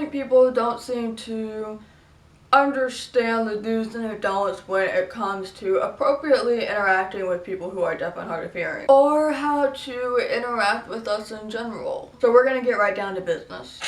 think people don't seem to understand the do's and don'ts when it comes to appropriately interacting with people who are deaf and hard of hearing, or how to interact with us in general. So we're gonna get right down to business.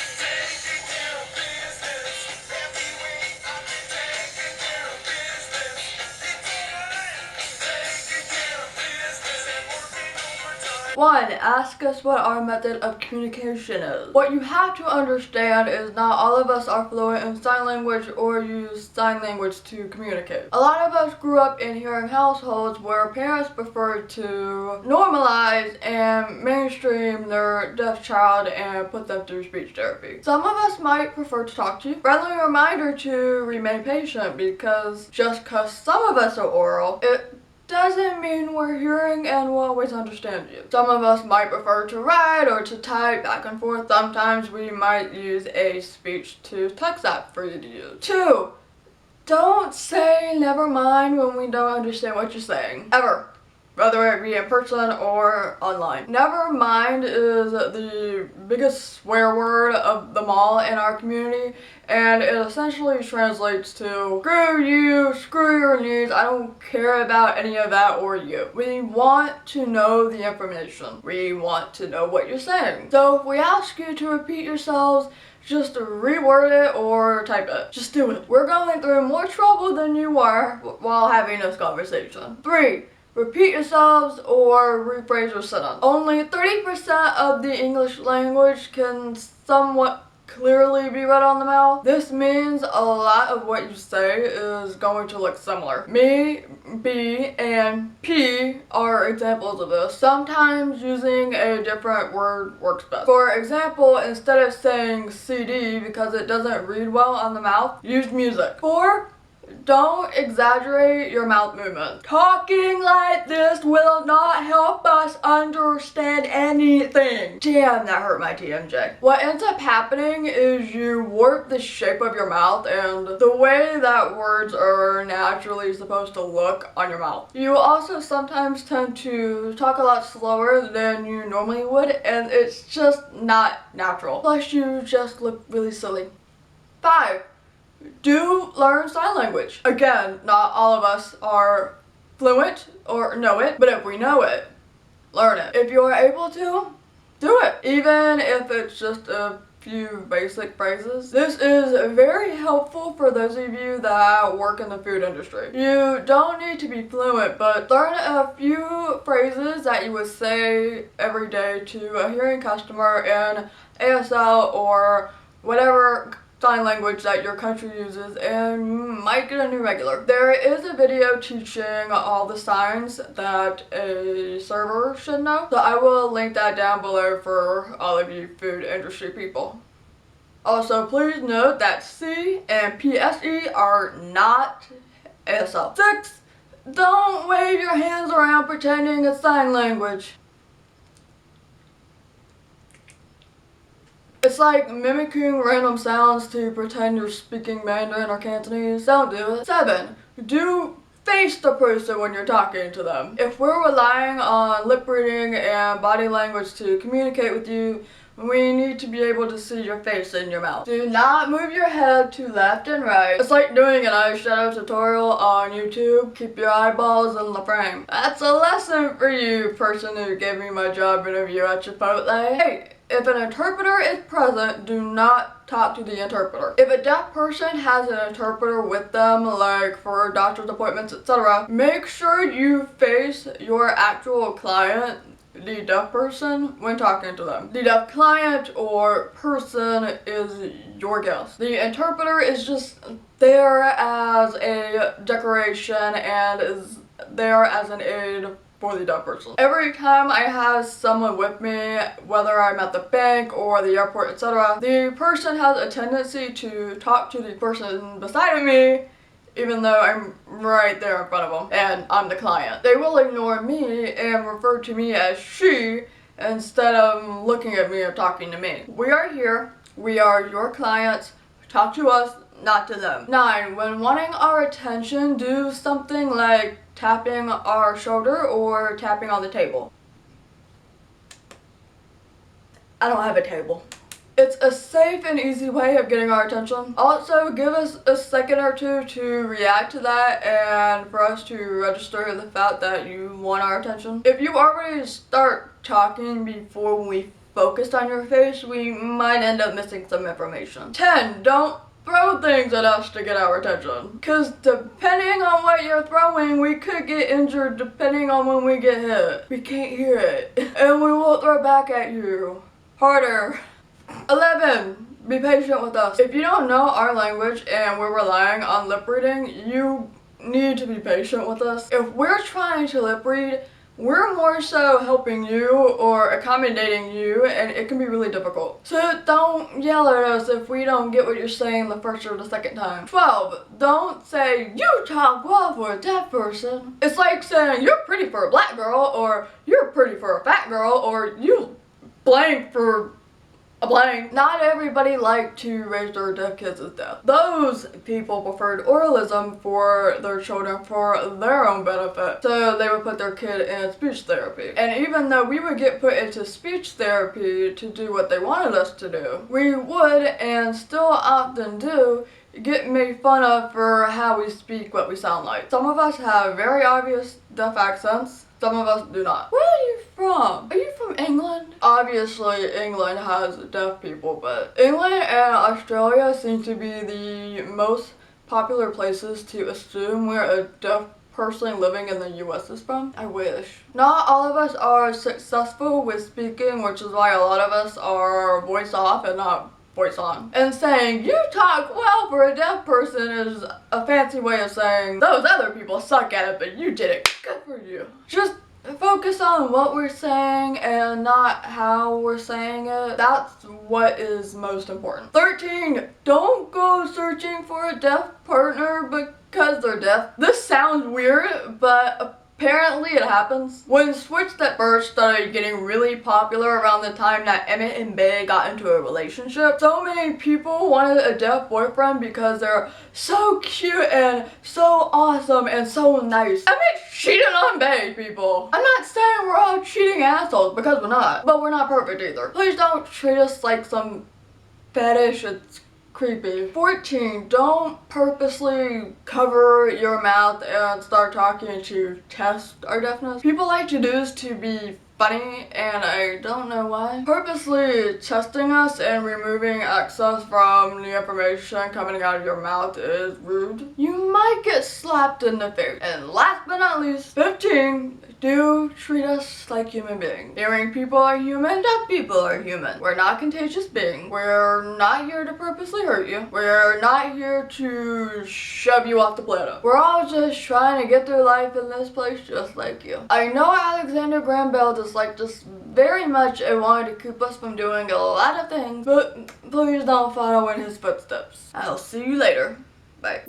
One, ask us what our method of communication is. What you have to understand is not all of us are fluent in sign language or use sign language to communicate. A lot of us grew up in hearing households where parents preferred to normalize and mainstream their deaf child and put them through speech therapy. Some of us might prefer to talk to you. Friendly reminder to remain patient, because just because some of us are oral, it doesn't mean we're hearing and will always understand you. Some of us might prefer to write or to type back and forth. Sometimes we might use a speech to text app for you to use. 2, don't say never mind when we don't understand what you're saying. Ever. Whether it be in person or online. Never mind is the biggest swear word of them all in our community, and it essentially translates to screw you, screw your needs, I don't care about any of that or you. We want to know the information. We want to know what you're saying. So if we ask you to repeat yourselves, just reword it or type it. Just do it. We're going through more trouble than you are while having this conversation. 3, repeat yourselves or rephrase your sentence. Only 30% of the English language can somewhat clearly be read on the mouth. This means a lot of what you say is going to look similar. Me, B, and P are examples of this. Sometimes using a different word works best. For example, instead of saying CD because it doesn't read well on the mouth, use music. 4, don't exaggerate your mouth movement. Talking like this will not help us understand anything. Damn, that hurt my TMJ. What ends up happening is you warp the shape of your mouth and the way that words are naturally supposed to look on your mouth. You also sometimes tend to talk a lot slower than you normally would, and it's just not natural. Plus, you just look really silly. 5, do learn sign language. Again, not all of us are fluent or know it, but if we know it, learn it. If you're able to, do it. Even if it's just a few basic phrases. This is very helpful for those of you that work in the food industry. You don't need to be fluent, but learn a few phrases that you would say every day to a hearing customer in ASL or whatever sign language that your country uses, and you might get a new regular. There is a video teaching all the signs that a server should know, so I will link that down below for all of you food industry people. Also, please note that C and PSE are not ASL. 6, don't wave your hands around pretending it's sign language. It's like mimicking random sounds to pretend you're speaking Mandarin or Cantonese. Don't do it. 7, do face the person when you're talking to them. If we're relying on lip reading and body language to communicate with you, we need to be able to see your face and your mouth. Do not move your head to left and right. It's like doing an eyeshadow tutorial on YouTube. Keep your eyeballs in the frame. That's a lesson for you, person who gave me my job interview at Chipotle. Hey, if an interpreter is present, do not talk to the interpreter. If a deaf person has an interpreter with them, like for doctor's appointments, etc., make sure you face your actual client, the deaf person, when talking to them. The deaf client or person is your guest. The interpreter is just there as a decoration and is there as an aid for the deaf person. Every time I have someone with me, whether I'm at the bank or the airport, etc., the person has a tendency to talk to the person beside of me, even though I'm right there in front of them and I'm the client. They will ignore me and refer to me as she instead of looking at me or talking to me. We are here. We are your clients. Talk to us, not to them. 9, when wanting our attention, do something like tapping our shoulder or tapping on the table. I don't have a table. It's a safe and easy way of getting our attention. Also, give us a second or two to react to that and for us to register the fact that you want our attention. If you already start talking before we focused on your face, we might end up missing some information. 10. Don't throw things at us to get our attention. Because depending on what you're throwing, we could get injured depending on when we get hit. We can't hear it. And we will throw back at you. Harder. 11. Be patient with us. If you don't know our language and we're relying on lip reading, you need to be patient with us. If we're trying to lip read, we're more so helping you or accommodating you, and it can be really difficult. So don't yell at us if we don't get what you're saying the first or the second time. 12. Don't say, you talk well for a deaf person. It's like saying, you're pretty for a black girl, or you're pretty for a fat girl, or you blank for a blank. Not everybody liked to raise their deaf kids as deaf. Those people preferred oralism for their children for their own benefit. So they would put their kid in speech therapy. And even though we would get put into speech therapy to do what they wanted us to do, we would, and still often do, get made fun of for how we speak, what we sound like. Some of us have very obvious deaf accents. Some of us do not. Where are you from? Are you from England? Obviously, England has deaf people, but England and Australia seem to be the most popular places to assume where a deaf person living in the US is from. I wish. Not all of us are successful with speaking, which is why a lot of us are voice off and not voice on. And saying, you talk well for a deaf person is a fancy way of saying, those other people suck at it, but you did it. Good for you. Just focus on what we're saying and not how we're saying it. That's what is most important. 13. Don't go searching for a deaf partner because they're deaf. This sounds weird, but apparently it happens. When Switched at First started getting really popular around the time that Emmett and Bay got into a relationship, so many people wanted a deaf boyfriend because they're so cute and so awesome and so nice. Emmett cheated on Bay, people. I'm not saying we're all cheating assholes, because we're not. But we're not perfect either. Please don't treat us like some fetish. It's creepy. 14. Don't purposely cover your mouth and start talking to test our deafness. People like to do this to be funny, and I don't know why. Purposely testing us and removing access from the information coming out of your mouth is rude. You might get slapped in the face. And last but not least, 15. Do treat us like human beings. Hearing people are human, deaf people are human. We're not contagious beings. We're not here to purposely hurt you. We're not here to shove you off the planet. We're all just trying to get through life in this place just like you. I know Alexander Graham Bell disliked us very much and wanted to keep us from doing a lot of things, but please don't follow in his footsteps. I'll see you later. Bye.